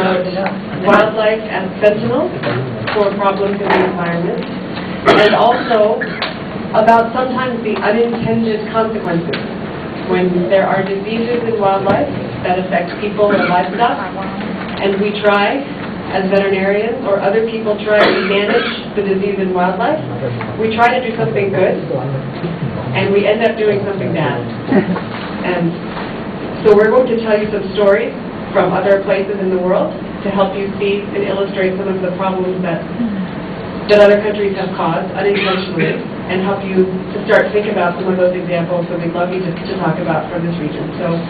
about wildlife as sentinels for problems in the environment, and also about sometimes the unintended consequences when there are diseases in wildlife that affect people or livestock, and we try, as veterinarians or other people try to manage the disease in wildlife, we try to do something good, and we end up doing something bad. And so we're going to tell you some stories from other places in the world to help you see and illustrate some of the problems that other countries have caused unintentionally, and help you to start to think about some of those examples that we'd love you to talk about from this region. So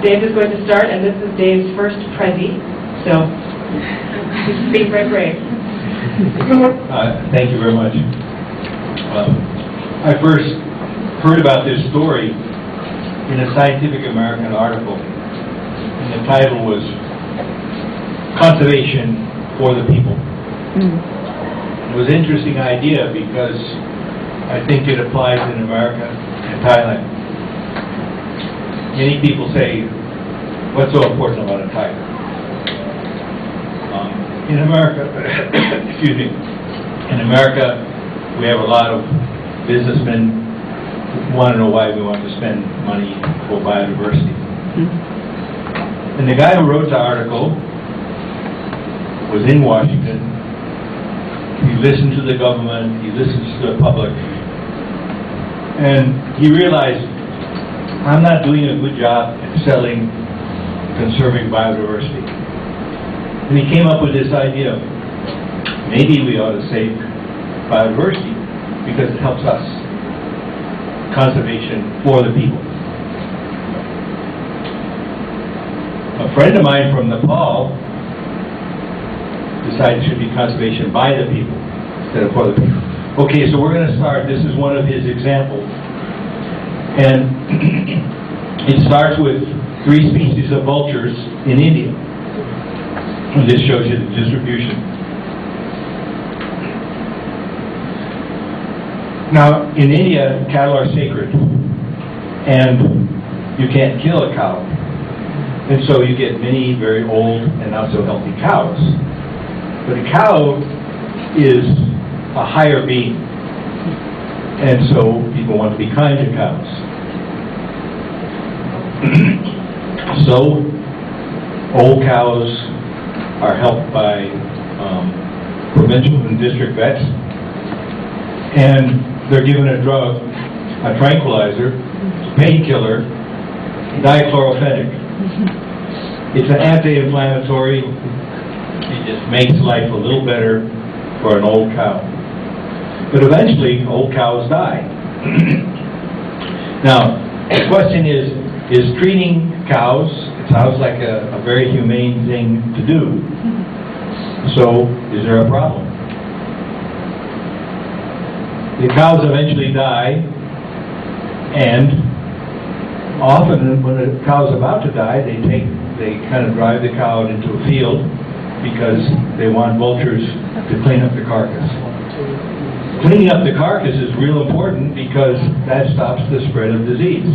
Dave is going to start, and this is Dave's first Prezi, so he's being very brave. Thank you very much. I first heard about this story in a Scientific American article, and the title was Conservation for the People. It was an interesting idea because I think it applies in America and Thailand. Many people say, what's so important about a tiger? In America, excuse me, in America, we have a lot of businessmen who want to know why we want to spend money for biodiversity. And the guy who wrote the article was in Washington. He listened to the government, he listened to the public, and he realized, I'm not doing a good job at selling conserving biodiversity. And he came up with this idea, maybe we ought to save biodiversity because it helps us. Conservation for the people. A friend of mine from Nepal decided it should be conservation by the people instead of for the people. Okay, so we're going to start. This is one of his examples. And it starts with 3 species of vultures in India. And this shows you the distribution. Now, in India, cattle are sacred, and you can't kill a cow. And so you get many very old and not so healthy cows. But a cow is a higher being, and so people want to be kind to cows. So old cows are helped by provincial and district vets, and they're given a drug, a tranquilizer, painkiller, dichloromethane. It's an anti-inflammatory. It just makes life a little better for an old cow. But eventually, old cows die. Now, the question is treating cows, it sounds like a very humane thing to do. So, is there a problem? The cows eventually die, and often when the cow's about to die, they kind of drive the cow out into a field because they want vultures to clean up the carcass. Cleaning up the carcass is real important because that stops the spread of disease.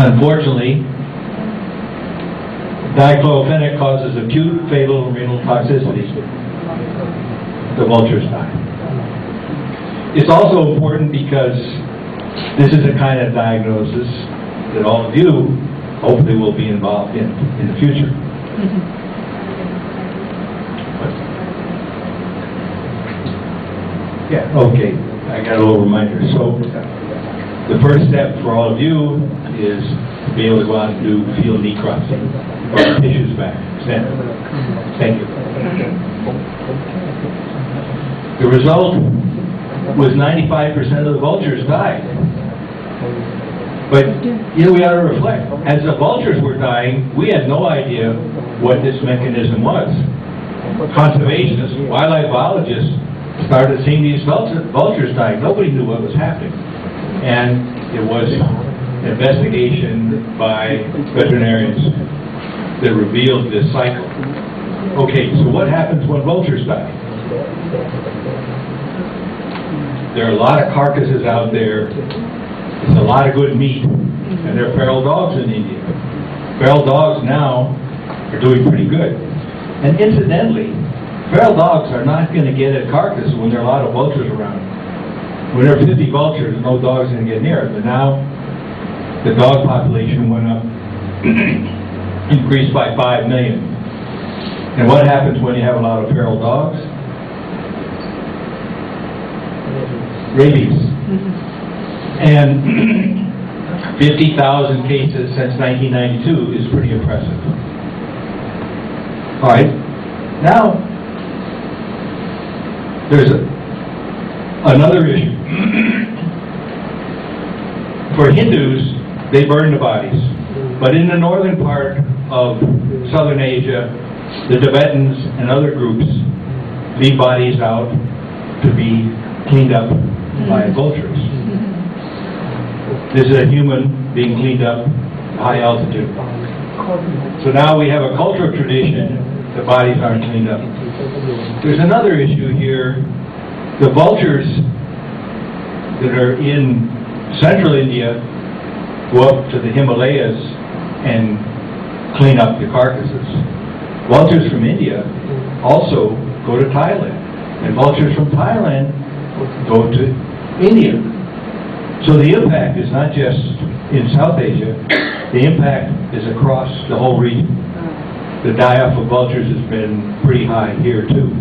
Unfortunately, dichloromethane causes acute fatal renal toxicity. The vultures die. It's also important because this is a kind of diagnosis that all of you hopefully will be involved in the future. Yeah, okay, I got a little reminder. So the first step for all of you is to be able to go out and do field necropsy, or tissues back. Thank you. The result was 95% of the vultures died. But you know, we ought to reflect. As the vultures were dying, we had no idea what this mechanism was. Conservationists, wildlife biologists started seeing these vultures dying. Nobody knew what was happening. And it was an investigation by veterinarians that revealed this cycle. Okay, so what happens when vultures die? There are a lot of carcasses out there. There's a lot of good meat. And there are feral dogs in India. Feral dogs now are doing pretty good. And incidentally, feral dogs are not going to get a carcass when there are a lot of vultures around. When there are 50 vultures, no dog's going to get near it. But now, the dog population went up, increased by 5 million. And what happens when you have a lot of feral dogs? Rabies. And 50,000 cases since 1992 is pretty impressive. All right. Now, there's another issue. For Hindus, they burn the bodies. But in the northern part of southern Asia, the Tibetans and other groups leave bodies out to be cleaned up by vultures. This is a human being cleaned up at high altitude. So now we have a cultural tradition that bodies aren't cleaned up. There's another issue here. The vultures that are in central India go up to the Himalayas and clean up the carcasses. Vultures from India also go to Thailand, and vultures from Thailand go to India. So the impact is not just in South Asia, the impact is across the whole region. The die-off of vultures has been pretty high here too.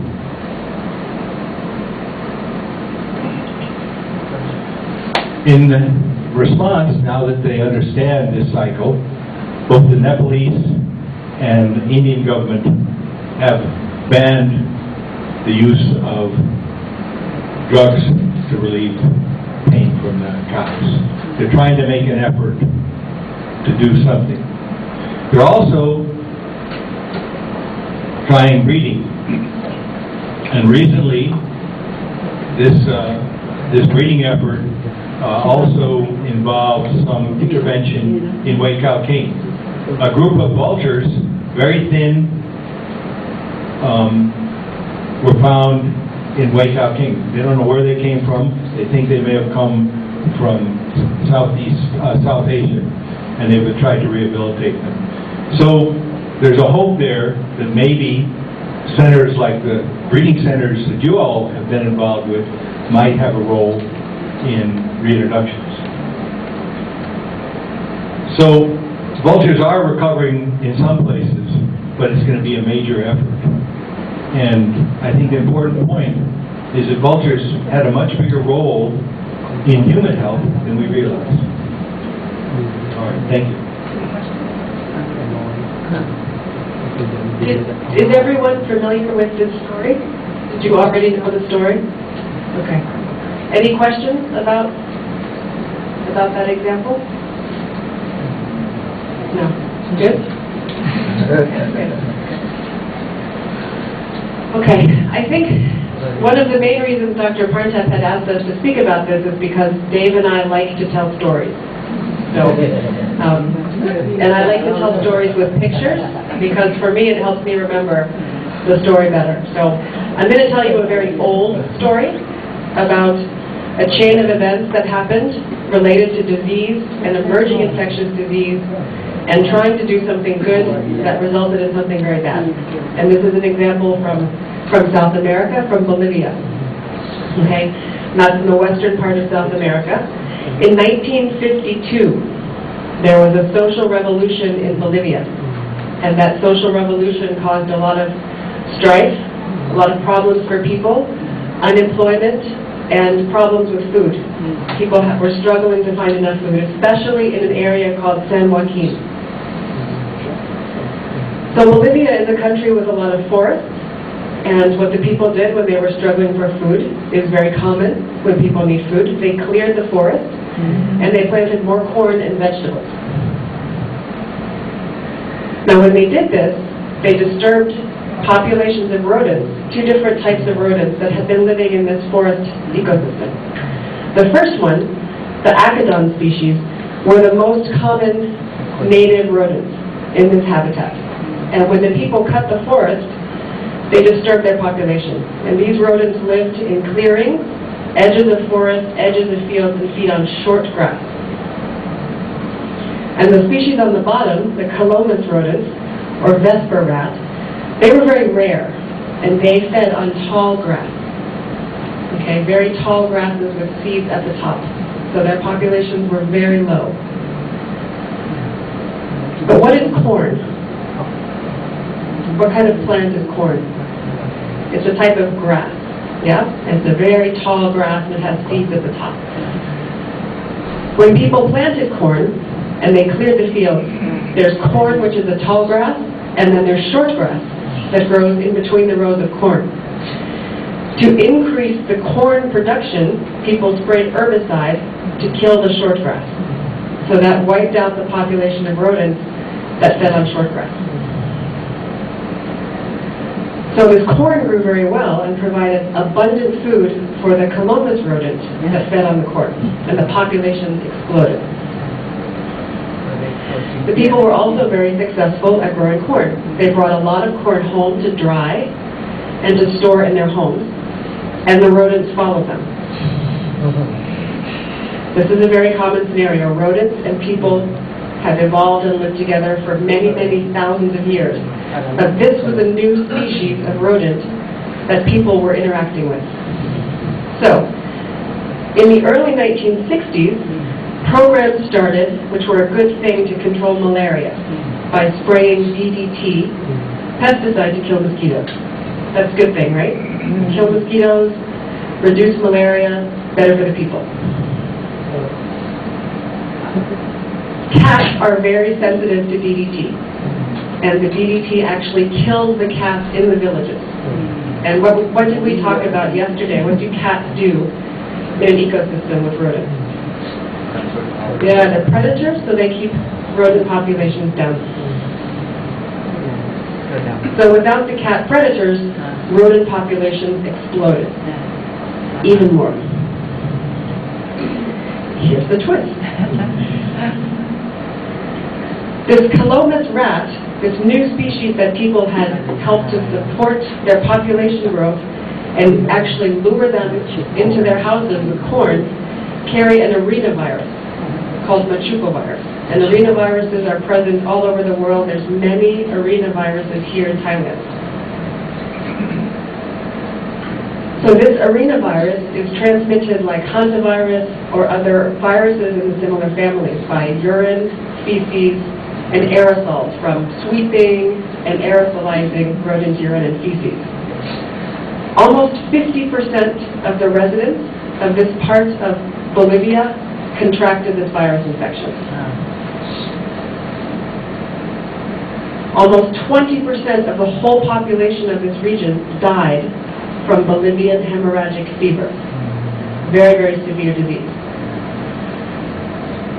In response, now that they understand this cycle, both the Nepalese and the Indian government have banned the use of drugs to relieve pain from the cows. They're trying to make an effort to do something. They're also trying breeding. And recently, this breeding effort also involved some intervention in Wai-Kau King. A group of vultures, very thin, were found in Wai-Kau King. They don't know where they came from. They think they may have come from South Asia, and they've tried to rehabilitate them. So there's a hope there that maybe centers like the breeding centers that you all have been involved with might have a role in reintroductions. So vultures are recovering in some places, but it's going to be a major effort. And I think the important point is that vultures had a much bigger role in human health than we realize. All right, thank you. Is everyone familiar with this story? Did you already know the story? Okay. Any questions about that example? No. Good? Okay. I think one of the main reasons Dr. Parntep had asked us to speak about this is because Dave and I like to tell stories. So, and I like to tell stories with pictures because for me it helps me remember the story better. So I'm going to tell you a very old story about a chain of events that happened related to disease and emerging infectious disease and trying to do something good that resulted in something very bad. And this is an example from South America, from Bolivia. Okay? Not in the western part of South America. In 1952, there was a social revolution in Bolivia. And that social revolution caused a lot of strife, a lot of problems for people, unemployment, and problems with food. People were struggling to find enough food, especially in an area called San Joaquin. So Bolivia is a country with a lot of forests, and what the people did when they were struggling for food is very common when people need food. They cleared the forest, and they planted more corn and vegetables. Now when they did this, they disturbed populations of rodents, two different types of rodents that had been living in this forest ecosystem. The first one, the Acodon species, were the most common native rodents in this habitat. And when the people cut the forest, they disturbed their population. And these rodents lived in clearings, edges of forests, edges of fields, and feed on short grass. And the species on the bottom, the Calomus rodents, or Vesper rat, they were very rare, and they fed on tall grass. Okay, very tall grasses with seeds at the top. So their populations were very low. But what is corn? What kind of plant is corn? It's a type of grass. Yeah? It's a very tall grass and it has seeds at the top. When people planted corn and they cleared the field, there's corn, which is a tall grass, and then there's short grass that grows in between the rows of corn. To increase the corn production, people sprayed herbicide to kill the short grass. So that wiped out the population of rodents that fed on short grass. So this corn grew very well and provided abundant food for the Colombus rodent that fed on the corn, and the population exploded. The people were also very successful at growing corn. They brought a lot of corn home to dry and to store in their homes, and the rodents followed them. This is a very common scenario. Rodents and people have evolved and lived together for many, many thousands of years. But this was a new species of rodent that people were interacting with. So, in the early 1960s, programs started which were a good thing to control malaria by spraying DDT, pesticide to kill mosquitoes. That's a good thing, right? Kill mosquitoes, reduce malaria, better for the people. Cats are very sensitive to DDT, and the DDT actually kills the cats in the villages. And what did we talk about yesterday? What do cats do in an ecosystem with rodents? Yeah, they're predators, so they keep rodent populations down. So without the cat predators, rodent populations exploded even more. Here's the twist. This Colombus rat, this new species that people had helped to support their population growth and actually lure them into their houses with corn, carry an arenavirus called machucovirus. And arenaviruses are present all over the world. There's many arenaviruses here in Thailand. So this arenavirus is transmitted like hantavirus or other viruses in the similar families by urine, feces, and aerosols from sweeping and aerosolizing rodent urine and feces. Almost 50% of the residents of this part of Bolivia contracted this virus infection. Almost 20% of the whole population of this region died from Bolivian hemorrhagic fever. Very, very severe disease.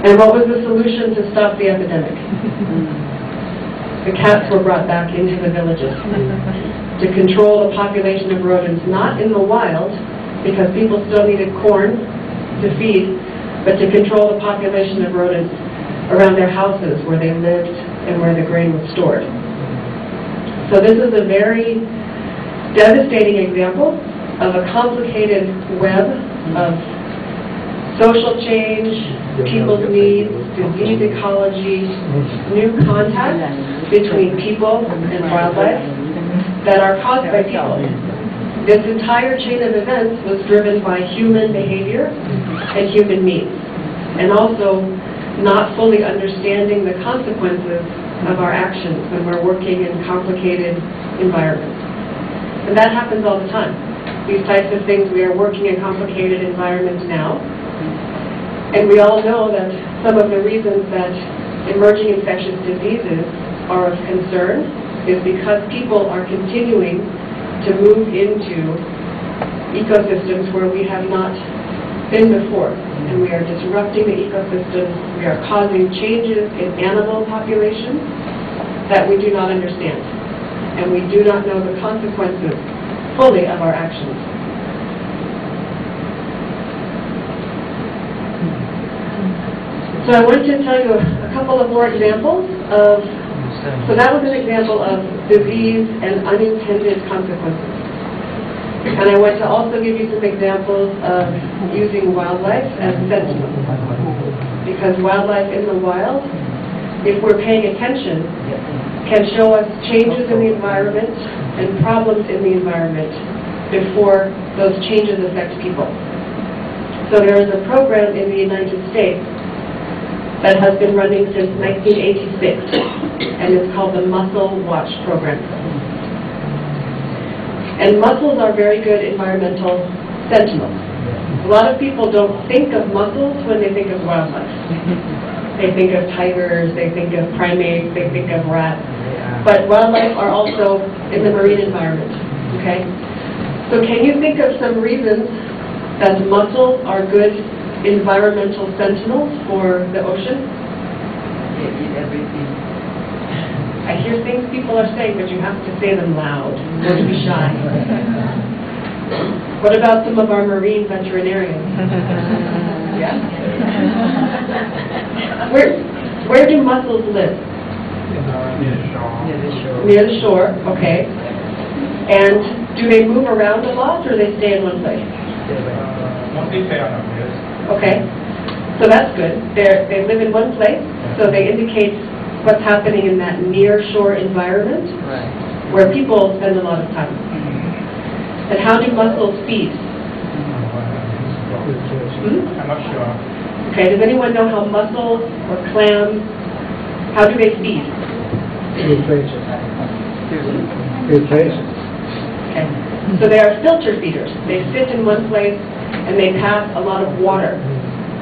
And what was the solution to stop the epidemic? The cats were brought back into the villages to control the population of rodents, not in the wild, because people still needed corn to feed, but to control the population of rodents around their houses where they lived and where the grain was stored. So this is a very devastating example of a complicated web of social change, people's needs, disease ecology, new contacts between people and wildlife that are caused by people. This entire chain of events was driven by human behavior and human needs, and also not fully understanding the consequences of our actions when we're working in complicated environments. And that happens all the time. These types of things, we are working in complicated environments now. And we all know that some of the reasons that emerging infectious diseases are of concern is because people are continuing to move into ecosystems where we have not been before. And we are disrupting the ecosystems. We are causing changes in animal populations that we do not understand. And we do not know the consequences fully of our actions. So I want to tell you a couple of more examples of, so that was an example of disease and unintended consequences. And I want to also give you some examples of using wildlife as sentinels. Because wildlife in the wild, if we're paying attention, can show us changes in the environment and problems in the environment before those changes affect people. So there is a program in the United States that has been running since 1986, and it's called the Mussel Watch Program. And mussels are very good environmental sentinels. A lot of people don't think of mussels when they think of wildlife. They think of tigers, they think of primates, they think of rats. But wildlife are also in the marine environment, okay? So can you think of some reasons that mussels are good environmental sentinels for the ocean? They eat everything. I hear things people are saying, but you have to say them loud. Don't be shy. What about some of our marine veterinarians? Yeah? Where do mussels live? Near the shore, okay. And do they move around a lot, or they stay in one place? Okay, so that's good. They live in one place, so they indicate what's happening in that near-shore environment, where people spend a lot of time. And how do mussels feed? I'm not sure. Okay, does anyone know how mussels or clams, how do they feed? Filtration. Okay, so they are filter feeders. They sit in one place and they pass a lot of water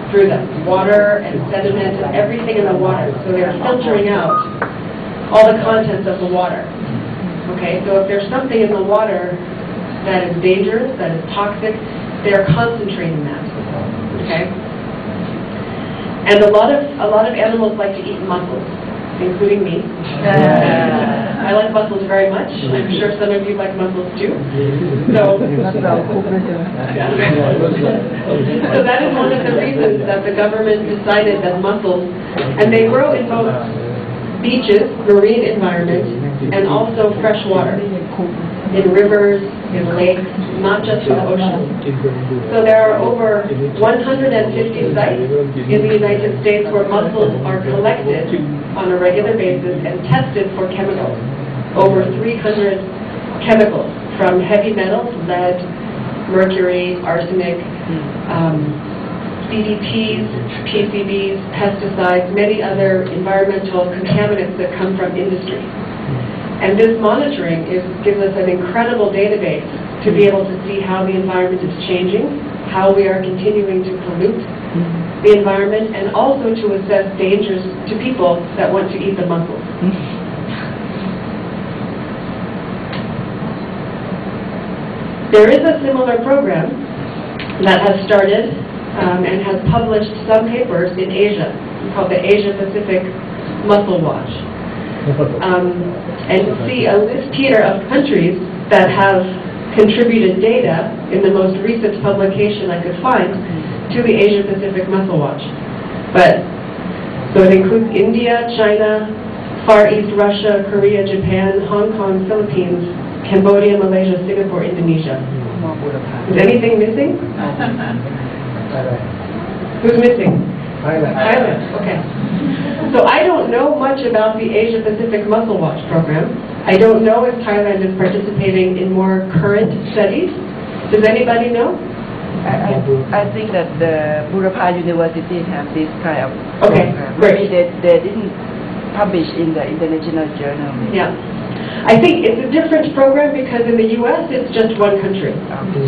through them. Water and sediment and everything in the water. So they're filtering out all the contents of the water. Okay, so if there's something in the water that is dangerous, that is toxic, they're concentrating that. Okay? And a lot of animals like to eat mussels, including me. I like mussels very much. I'm sure some of you like mussels too. So that is one of the reasons that the government decided that mussels, and they grow in both beaches, marine environments, and also fresh water, in rivers, in lakes, not just in the ocean. So there are over 150 sites in the United States where mussels are collected on a regular basis and tested for chemicals. Over 300 chemicals, from heavy metals, lead, mercury, arsenic, CDTs, PCBs, pesticides, many other environmental contaminants that come from industry. And this monitoring gives us an incredible database to be able to see how the environment is changing, how we are continuing to pollute the environment, and also to assess dangers to people that want to eat the mussels. There is a similar program that has started and has published some papers in Asia, called the Asia-Pacific Mussel Watch. And you'll see a list here of countries that have contributed data in the most recent publication I could find to the Asia-Pacific Mussel Watch. So it includes India, China, Far East Russia, Korea, Japan, Hong Kong, Philippines, Cambodia, Malaysia, Singapore, Indonesia. Is anything missing? Who's missing? Thailand. Okay. So I don't know much about the Asia-Pacific Mussel Watch program. I don't know if Thailand is participating in more current studies. Does anybody know? I think that the Burapha University have this kind of Okay, program. great. Maybe they didn't publish in the international journal. Maybe. Yeah. I think it's a different program because in the U.S. it's just one country.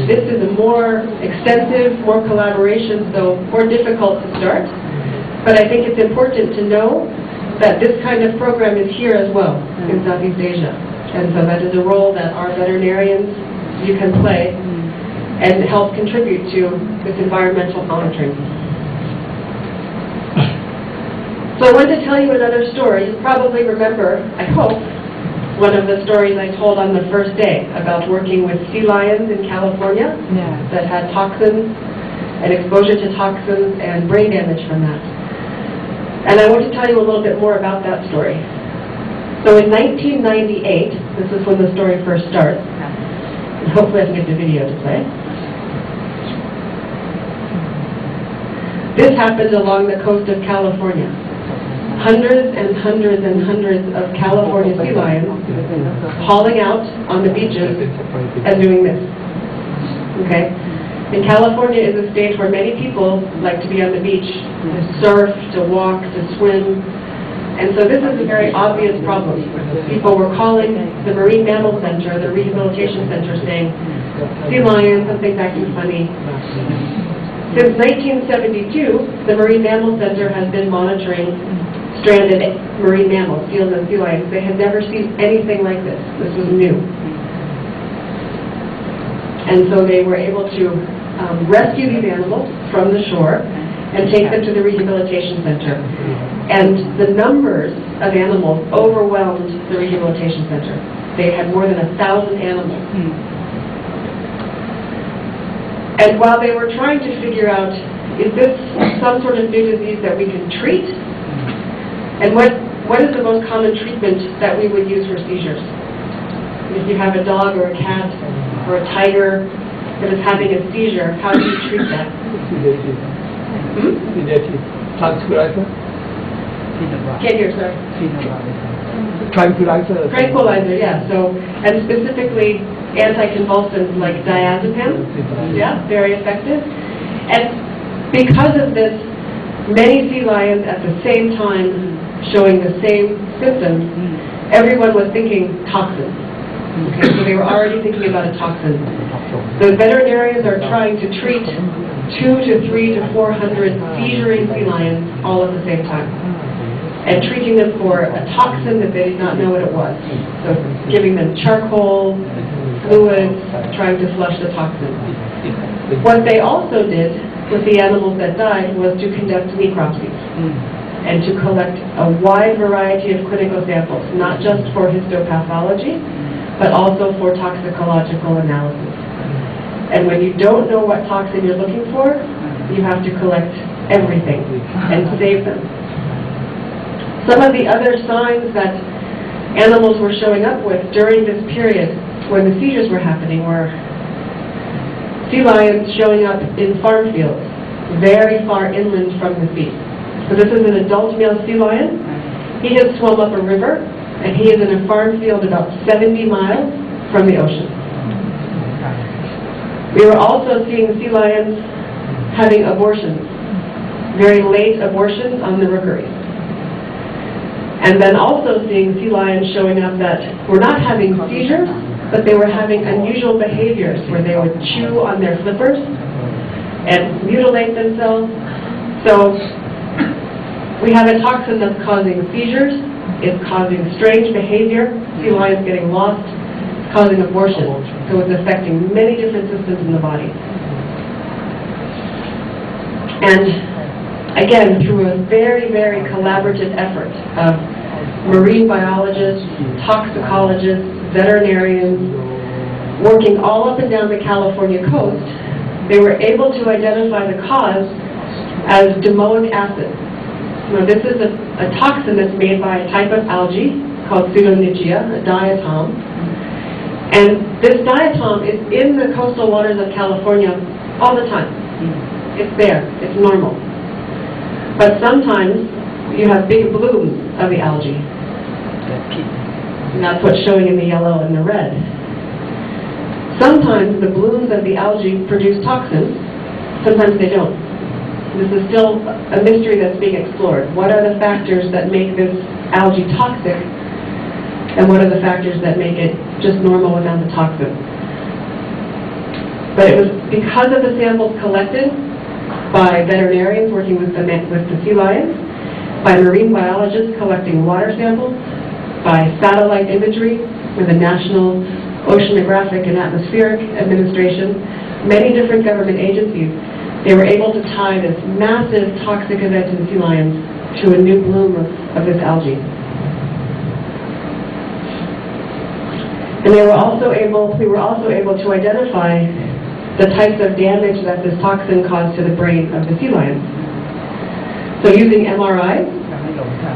This is a more extensive, more collaboration, so more difficult to start. But I think it's important to know that this kind of program is here as well in Southeast Asia. And so that is a role that our veterinarians, you can play and help contribute to this environmental monitoring. So I want to tell you another story. You probably remember, I hope, one of the stories I told on the first day about working with sea lions in California that had toxins and exposure to toxins and brain damage from that. And I want to tell you a little bit more about that story. So in 1998, this is when the story first starts, and hopefully I can get the video to play. This happened along the coast of California. hundreds and hundreds and hundreds of California sea lions hauling out on the beaches and doing this. Okay? And California is a state where many people like to be on the beach, to surf, to walk, to swim. And so this is a very obvious problem. People were calling the Marine Mammal Center, the Rehabilitation Center, saying, sea lions, something's acting funny. Since 1972, the Marine Mammal Center has been monitoring stranded marine mammals, seals and sea lions. They had never seen anything like this. This was new. And so they were able to rescue these animals from the shore and take them to the rehabilitation center. And the numbers of animals overwhelmed the rehabilitation center. They had more than 1,000 animals. And while they were trying to figure out, is this some sort of new disease that we can treat? And what is the most common treatment that we would use for seizures? If you have a dog or a cat or a tiger that is having a seizure, how do you treat that? Can't hear, sorry. Tranquilizer. Tranquilizer, yeah. So, and specifically anticonvulsants like diazepam. Yeah, very effective. And because of this, many sea lions at the same time showing the same symptoms, everyone was thinking toxins. Okay, so they were already thinking about a toxin. The veterinarians are trying to treat 200 to 300 to 400 seizuring sea lions all at the same time, and treating them for a toxin that they did not know what it was. So giving them charcoal, fluids, trying to flush the toxin. What they also did with the animals that died was to conduct necropsies and to collect a wide variety of clinical samples, not just for histopathology, but also for toxicological analysis. And when you don't know what toxin you're looking for, you have to collect everything and save them. Some of the other signs that animals were showing up with during this period when the seizures were happening were sea lions showing up in farm fields, very far inland from the sea. So this is an adult male sea lion. He has swum up a river, and he is in a farm field about 70 miles from the ocean. We were also seeing sea lions having abortions, very late abortions on the rookeries. And then also seeing sea lions showing up that were not having seizures, but they were having unusual behaviors where they would chew on their flippers and mutilate themselves. So we have a toxin that's causing seizures, it's causing strange behavior, sea lions getting lost, it's causing abortion. So it's affecting many different systems in the body. And again, through a very, very collaborative effort of marine biologists, toxicologists, veterinarians, working all up and down the California coast, they were able to identify the cause as domoic acid. Now, this is a toxin that's made by a type of algae called pseudonychia, a diatom. And this diatom is in the coastal waters of California all the time. It's there. It's normal. But sometimes you have big blooms of the algae. And that's what's showing in the yellow and the red. Sometimes the blooms of the algae produce toxins. Sometimes they don't. This is still a mystery that's being explored. What are the factors that make this algae toxic? And what are the factors that make it just normal without the toxin? But it was because of the samples collected by veterinarians working with the sea lions, by marine biologists collecting water samples, by satellite imagery with the National Oceanographic and Atmospheric Administration, many different government agencies, they were able to tie this massive toxic event in sea lions to a new bloom of this algae. And we were also able to identify the types of damage that this toxin caused to the brain of the sea lions. So using MRI,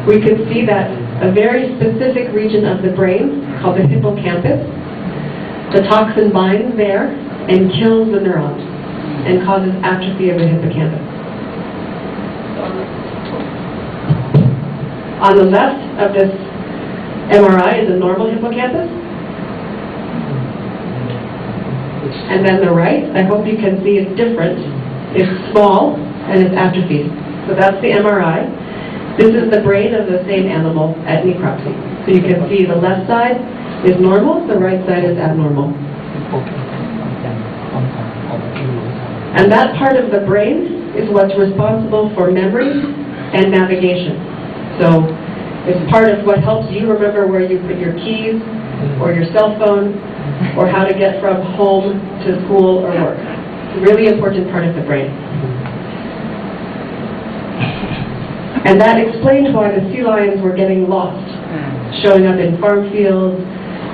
we could see that a very specific region of the brain, called the hippocampus, the toxin binds there and kills the neurons and causes atrophy of the hippocampus. On the left of this MRI is a normal hippocampus. And then the right, I hope you can see it's different. It's small and it's atrophied. So that's the MRI. This is the brain of the same animal at necropsy. So you can see the left side is normal, the right side is abnormal. And that part of the brain is what's responsible for memory and navigation. So it's part of what helps you remember where you put your keys or your cell phone or how to get from home to school or work. It's a really important part of the brain. And that explained why the sea lions were getting lost, showing up in farm fields,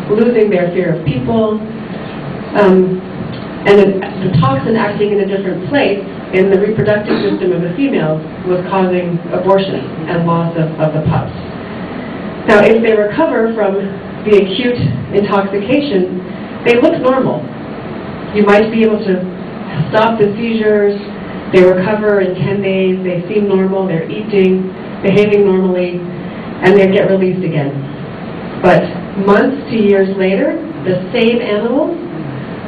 losing their fear of people, and the toxin acting in a different place in the reproductive system of the females was causing abortion and loss of the pups. Now, if they recover from the acute intoxication, they look normal. You might be able to stop the seizures. They recover in 10 days. They seem normal. They're eating, behaving normally, and they get released again. But months to years later, the same animal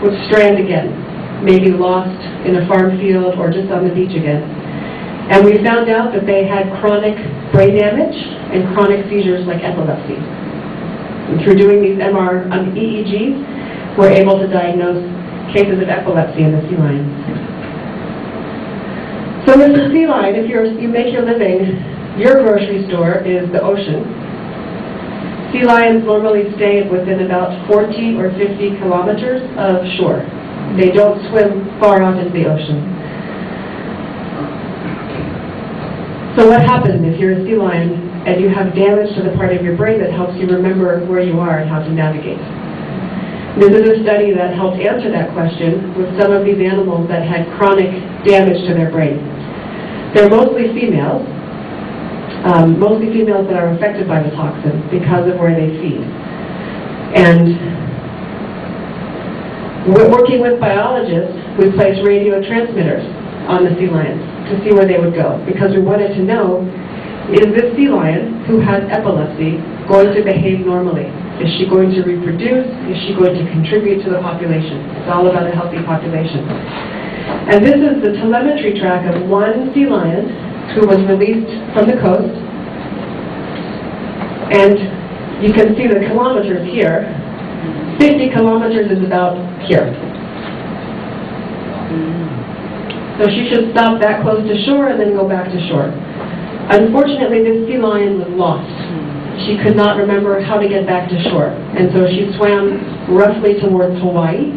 would strand again, maybe lost in a farm field or just on the beach again. And we found out that they had chronic brain damage and chronic seizures like epilepsy. And through doing these EEGs, we're able to diagnose cases of epilepsy in the sea lions. So with the sea lion, if you make your living, your grocery store is the ocean. Sea lions normally stay within about 40 or 50 kilometers of shore. They don't swim far out into the ocean. So what happens if you're a sea lion and you have damage to the part of your brain that helps you remember where you are and how to navigate? This is a study that helped answer that question with some of these animals that had chronic damage to their brain. They're mostly females that are affected by the toxin because of where they feed. And working with biologists, we placed radio transmitters on the sea lions to see where they would go, because we wanted to know, is this sea lion who has epilepsy going to behave normally? Is she going to reproduce? Is she going to contribute to the population? It's all about a healthy population. And this is the telemetry track of one sea lion who was released from the coast. And you can see the kilometers here. 50 kilometers is about here. So she should stop that close to shore and then go back to shore. Unfortunately, this sea lion was lost. She could not remember how to get back to shore. And so she swam roughly towards Hawaii,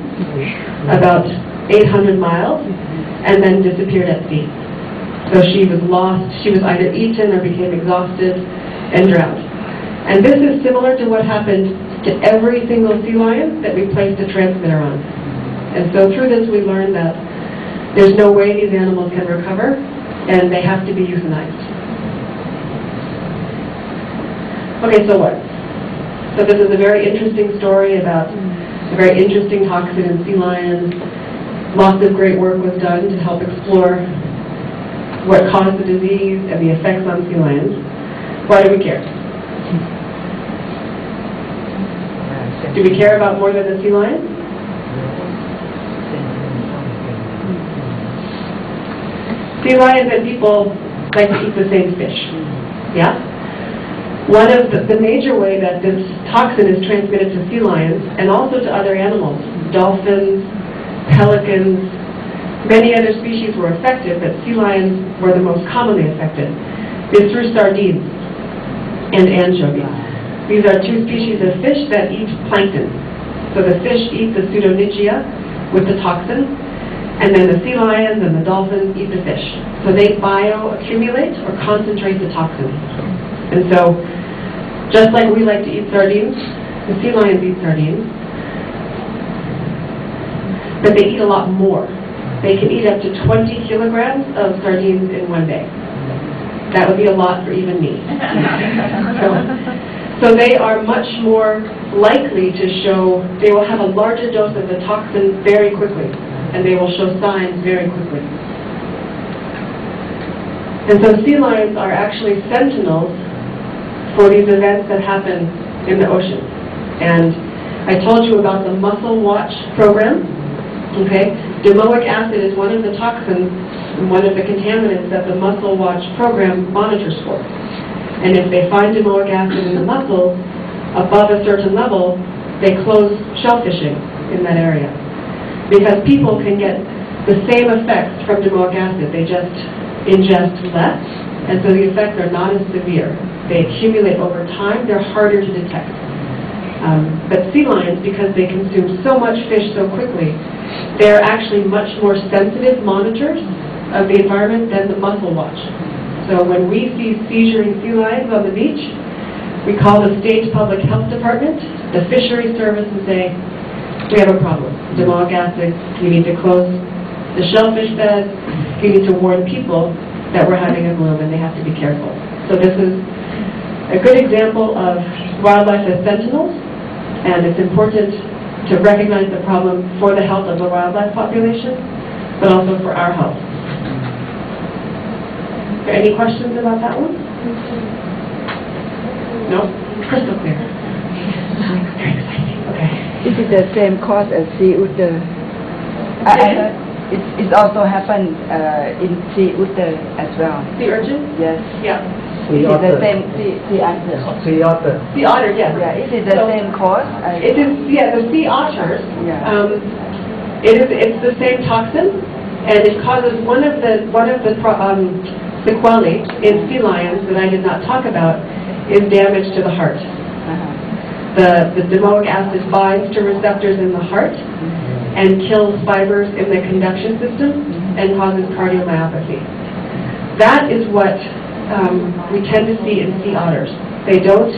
about 800 miles, and then disappeared at sea. So she was lost. She was either eaten or became exhausted and drowned. And this is similar to what happened to every single sea lion that we placed a transmitter on. And so through this we learned that there's no way these animals can recover, and they have to be euthanized. Okay, so what? So this is a very interesting story about a very interesting toxin in sea lions. Lots of great work was done to help explore what caused the disease and the effects on sea lions. Why do we care? Do we care about more than the sea lion? Sea lions and people like to eat the same fish. Yeah? One of the major way that this toxin is transmitted to sea lions and also to other animals, dolphins, pelicans, many other species were affected, but sea lions were the most commonly affected, is through sardines and anchovies. These are two species of fish that eat plankton. So the fish eat the pseudonychia with the toxin, and then the sea lions and the dolphins eat the fish. So they bioaccumulate or concentrate the toxin. And so, just like we like to eat sardines, the sea lions eat sardines, but they eat a lot more. They can eat up to 20 kilograms of sardines in one day. That would be a lot for even me. So they are much more likely to show, they will have a larger dose of the toxin very quickly, and they will show signs very quickly. And so sea lions are actually sentinels for these events that happen in the ocean. And I told you about the Mussel Watch program. Okay, domoic acid is one of the toxins and one of the contaminants that the Mussel Watch program monitors for. And if they find domoic acid in the mussels above a certain level, they close shellfishing in that area. Because people can get the same effects from domoic acid, they just ingest less, and so the effects are not as severe. They accumulate over time, they're harder to detect. But sea lions, because they consume so much fish so quickly, they're actually much more sensitive monitors of the environment than the Mussel Watch. So when we see seizuring sea lions on the beach, we call the state public health department, the fisheries service, and say, we have a problem. Domoic acid, we need to close the shellfish beds, we need to warn people that we're having a bloom and they have to be careful. So this is a good example of wildlife as sentinels, and it's important to recognize the problem for the health of the wildlife population, but also for our health. Are there any questions about that one? No? Crystal clear. Very exciting. Okay. Is it the same cause as sea otter? It also happened in sea otter as well. Sea urchin? Yes. Yeah. Is it the same sea otter? Sea otter. Sea otter, yes. Yeah. Is it the same cause? It is, yeah, the sea otters. Yeah. It's the same toxin, and it causes one of the sequelae in sea lions that I did not talk about is damage to the heart. The domoic acid binds to receptors in the heart and kills fibers in the conduction system and causes cardiomyopathy. That is what we tend to see in sea otters. They don't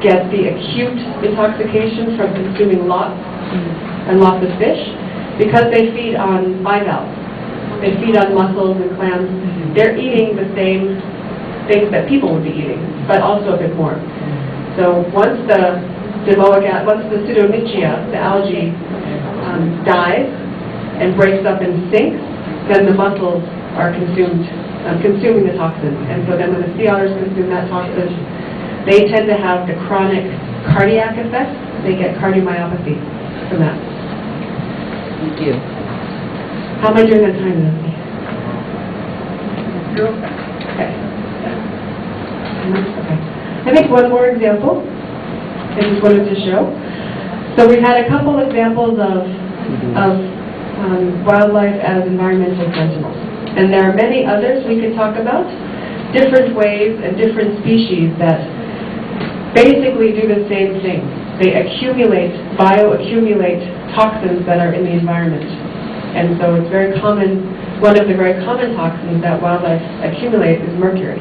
get the acute intoxication from consuming lots and lots of fish because they feed on bivalves. They feed on mussels and clams. They're eating the same things that people would be eating, but also a bit more. So once the pseudonychia, the algae, dies and breaks up and sinks, then the mussels are consuming the toxin. And so then when the sea otters consume that toxin, they tend to have the chronic cardiac effects. They get cardiomyopathy from that. Thank you. How am I doing on time, Nancy? Okay. Okay. I think one more example I just wanted to show. So we've had a couple examples of wildlife as environmental sentinels. And there are many others we could talk about, different ways and different species that basically do the same thing. They bioaccumulate toxins that are in the environment. And so it's very common, one of the very common toxins that wildlife accumulates is mercury.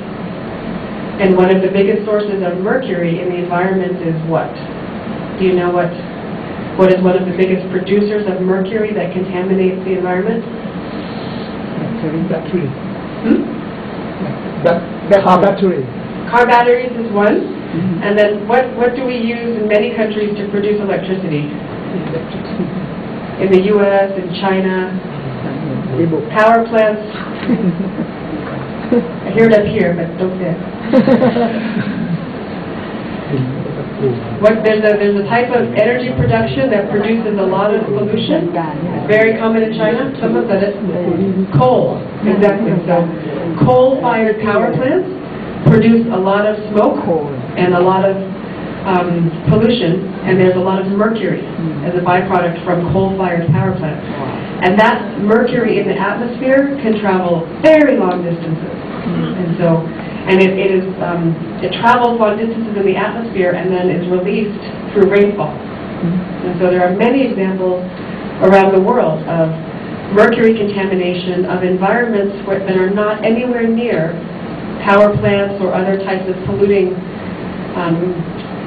And one of the biggest sources of mercury in the environment is what? Do you know what is one of the biggest producers of mercury that contaminates the environment? Battery. Car battery. Car batteries is one. And then what do we use in many countries to produce electricity? In the U.S., in China, power plants. I hear it up here, but don't say it. There's a type of energy production that produces a lot of pollution. It's very common in China. Someone said it. Coal. Exactly. So coal-fired power plants produce a lot of smoke and a lot of pollution, and there's a lot of mercury as a byproduct from coal-fired power plants. And that mercury in the atmosphere can travel very long distances. And so, it travels long distances in the atmosphere and then is released through rainfall. And so there are many examples around the world of mercury contamination of environments that are not anywhere near power plants or other types of polluting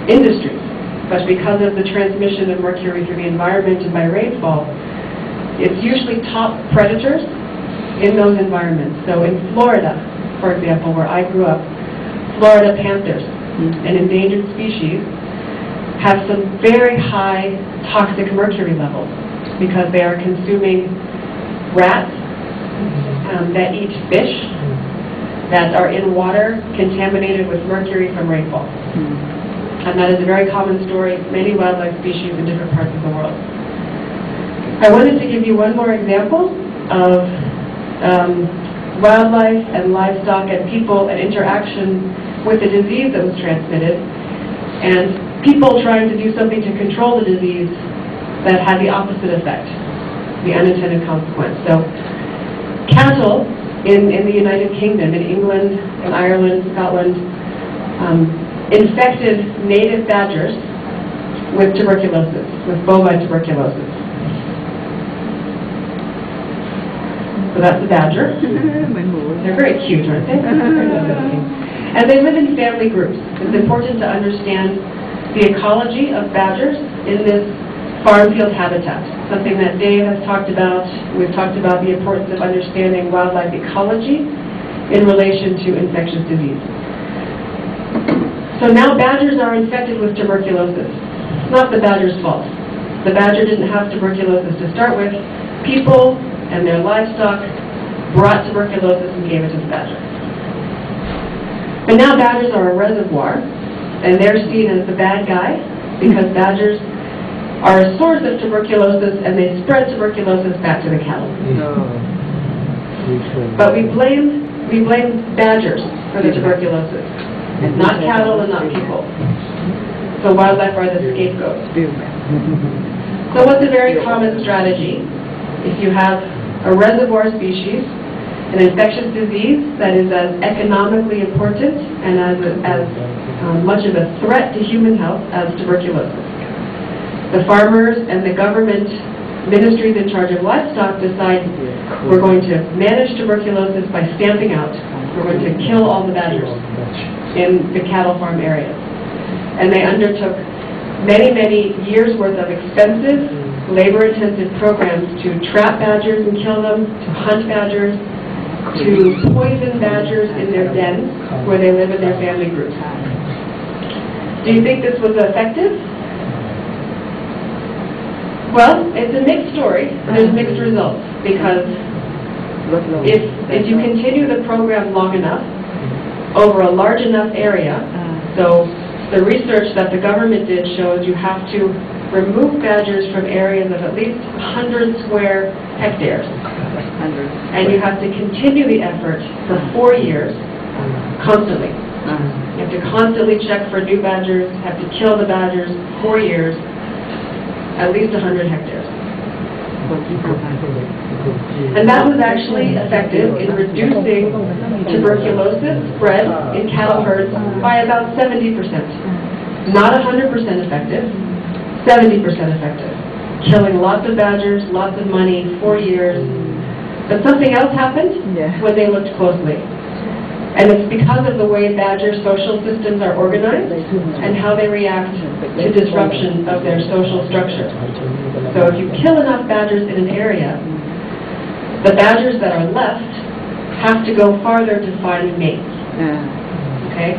industries. But because of the transmission of mercury through the environment and by rainfall, it's usually top predators in those environments. So in Florida, for example, where I grew up, Florida panthers, an endangered species, have some very high toxic mercury levels because they are consuming rats that eat fish, that are in water contaminated with mercury from rainfall. And that is a very common story, many wildlife species in different parts of the world. I wanted to give you one more example of wildlife and livestock and people and interaction with the disease that was transmitted, and people trying to do something to control the disease that had the opposite effect, the unintended consequence. So cattle in the United Kingdom, in England, in Ireland, Scotland, infected native badgers with tuberculosis, with bovine tuberculosis. So that's the badger. They're very cute, aren't they? And they live in family groups. It's important to understand the ecology of badgers in this farm field habitat, something that Dave has talked about. We've talked about the importance of understanding wildlife ecology in relation to infectious disease. So now badgers are infected with tuberculosis. It's not the badger's fault. The badger didn't have tuberculosis to start with. People and their livestock brought tuberculosis and gave it to the badger. But now badgers are a reservoir, and they're seen as the bad guy because badgers are a source of tuberculosis and they spread tuberculosis back to the cattle. But we blame badgers for the tuberculosis, not cattle and not people. So wildlife are the scapegoats. So what's a very common strategy? If you have a reservoir species, an infectious disease that is as economically important and as much of a threat to human health as tuberculosis. The farmers and the government ministries in charge of livestock decide we're going to manage tuberculosis by stamping out. We're going to kill all the badgers in the cattle farm areas. And they undertook many, many years worth of expensive, labor-intensive programs to trap badgers and kill them, to hunt badgers, to poison badgers in their dens where they live in their family groups. Do you think this was effective? Well, it's a mixed story, and there's mixed results, because if you continue the program long enough, over a large enough area, so the research that the government did shows you have to remove badgers from areas of at least 100 square hectares. And you have to continue the effort for 4 years, constantly. You have to constantly check for new badgers, have to kill the badgers, 4 years, at least 100 hectares. And that was actually effective in reducing tuberculosis spread in cattle herds by about 70%. Not 100% effective, 70% effective. Killing lots of badgers, lots of money, 4 years. But something else happened when they looked closely. And it's because of the way badger social systems are organized and how they react to disruption of their social structure. So if you kill enough badgers in an area, the badgers that are left have to go farther to find mates. Okay?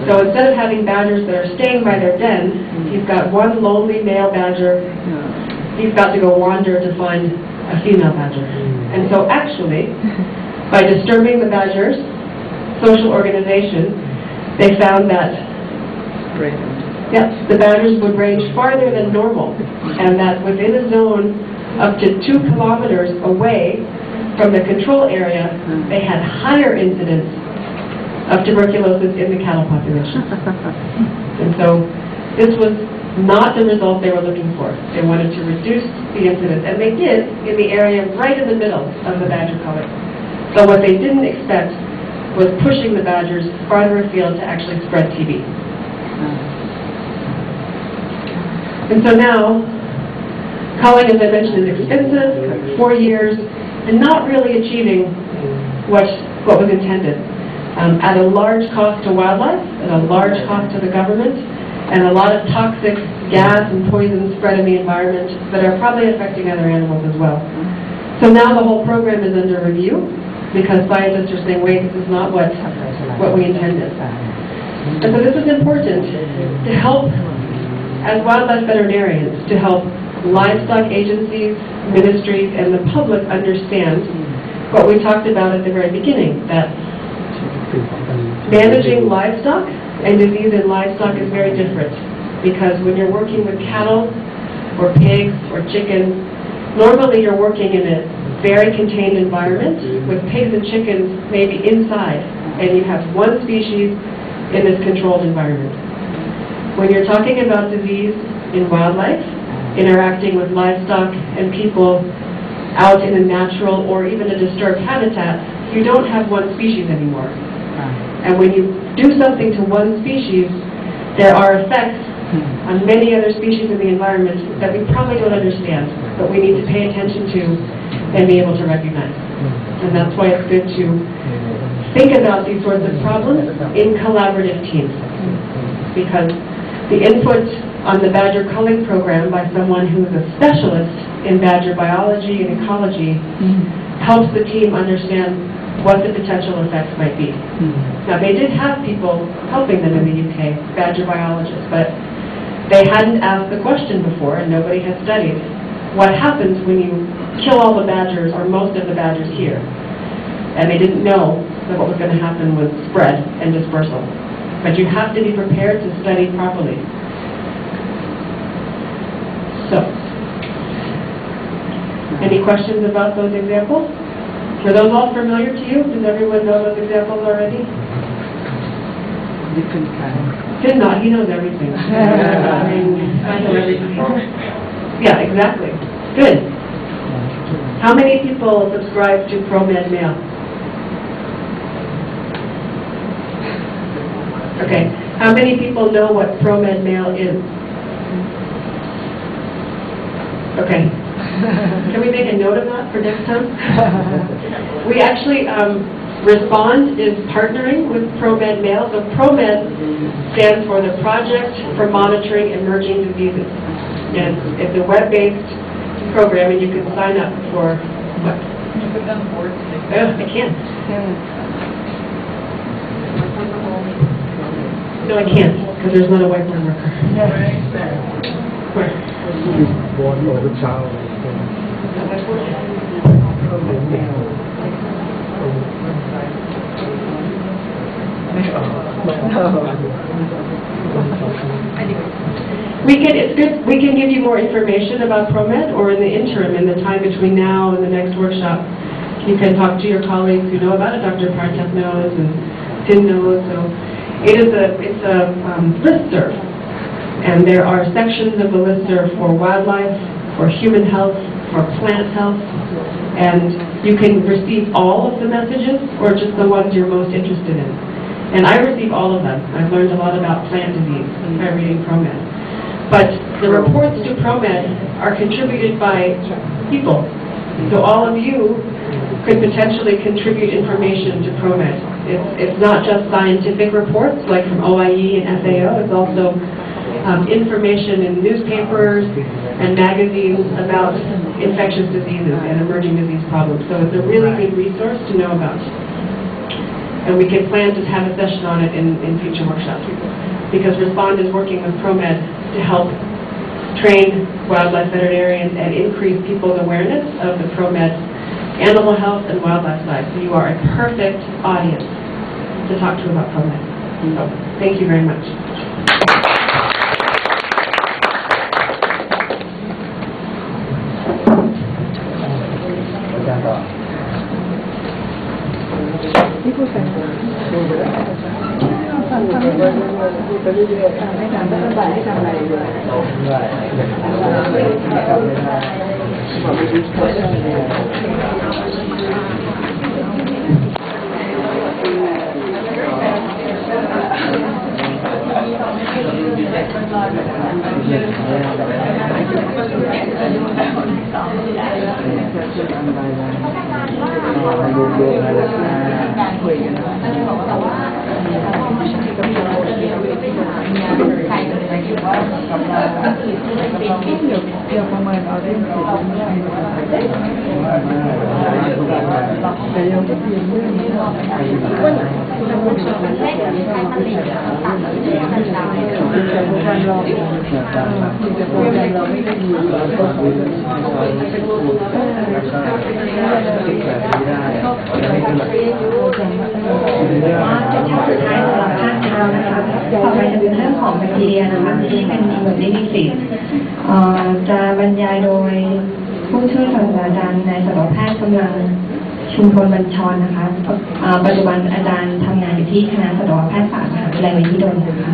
So instead of having badgers that are staying by their den, he's got one lonely male badger, he's got to go wander to find a female badger. And so actually, by disturbing the badgers' social organization, they found that the badgers would range farther than normal, and that within a zone up to 2 kilometers away from the control area, they had higher incidence of tuberculosis in the cattle population. And so this was not the result they were looking for. They wanted to reduce the incidence, and they did in the area right in the middle of the badger colony. So what they didn't expect was pushing the badgers farther afield to actually spread TB. And so now, culling, as I mentioned, is expensive, 4 years, and not really achieving what was intended. At a large cost to wildlife, at a large cost to the government, and a lot of toxic gas and poison spread in the environment that are probably affecting other animals as well. So now the whole program is under review, because scientists are saying, wait, this is not what we intended. And so this is important to help, as wildlife veterinarians, to help livestock agencies, ministries, and the public understand what we talked about at the very beginning, that Managing livestock and disease in livestock is very different, because when you're working with cattle or pigs or chickens, normally you're working in a very contained environment with pigs and chickens maybe inside, and you have one species in this controlled environment. When you're talking about disease in wildlife, interacting with livestock and people out in a natural or even a disturbed habitat, you don't have one species anymore. And when you do something to one species, there are effects on many other species in the environment that we probably don't understand, but we need to pay attention to and be able to recognize. And that's why it's good to think about these sorts of problems in collaborative teams, because the input on the badger culling program by someone who is a specialist in badger biology and ecology helps the team understand what the potential effects might be. Now, they did have people helping them in the UK, badger biologists, but they hadn't asked the question before, and nobody had studied what happens when you kill all the badgers or most of the badgers here. And they didn't know that what was going to happen with spread and dispersal. But you have to be prepared to study properly. So, any questions about those examples? Were those all familiar to you? Does everyone know those examples already? Different kind. Did not. He knows everything. I mean, I know everything. Yeah, exactly. Good. How many people subscribe to ProMed Mail? Okay. How many people know what ProMed Mail is? Okay. Can we make a note of that for next time? We actually, Respond is partnering with ProMed Mail. So ProMed stands for the Project for Monitoring Emerging Diseases. And it's a web-based program, and you can sign up for what? Oh, I can't. No, I can't, because there's not a whiteboard marker. Where? Born over child. It's good. We can give you more information about ProMed, or in the interim, in the time between now and the next workshop, you can talk to your colleagues who know about it. Dr. Partef knows, and Tim knows. So it's a listserv, and there are sections of the listserv for wildlife, for human health, for plant health, and you can receive all of the messages or just the ones you're most interested in. And I receive all of them. I've learned a lot about plant disease by reading ProMed. But the reports to ProMed are contributed by people. So all of you could potentially contribute information to ProMed. It's not just scientific reports like from OIE and FAO, it's also information in newspapers and magazines about infectious diseases and emerging disease problems. So it's a really good resource to know about. And we can plan to have a session on it in future workshops, because Respond is working with ProMed to help train wildlife veterinarians and increase people's awareness of the ProMed animal health and wildlife side. So you are a perfect audience to talk to about ProMed. So thank you very much. กับเราเดี๋ยวประเมินเอาได้สิแต่ยังไม่เพียงเรื่องนี้หรอกเราไม่ได้ยินเราก็คุยว่าเป็นช่วงสุดท้ายสำหรับภาคเช้านะคะต่อไปจะเป็นเรื่องของแบคทีเรียนะคะที่เป็น immunogenicity จะบรรยายโดยผู้ช่วยศาสตราจารย์นายสัตวแพทย์กำลังชุมพลบัญชรนะคะปัจจุบันอาจารย์ทำงานอยู่ที่คณะสัตวแพทยศาสตร์มหาวิทยาลัยมหิดลนะคะ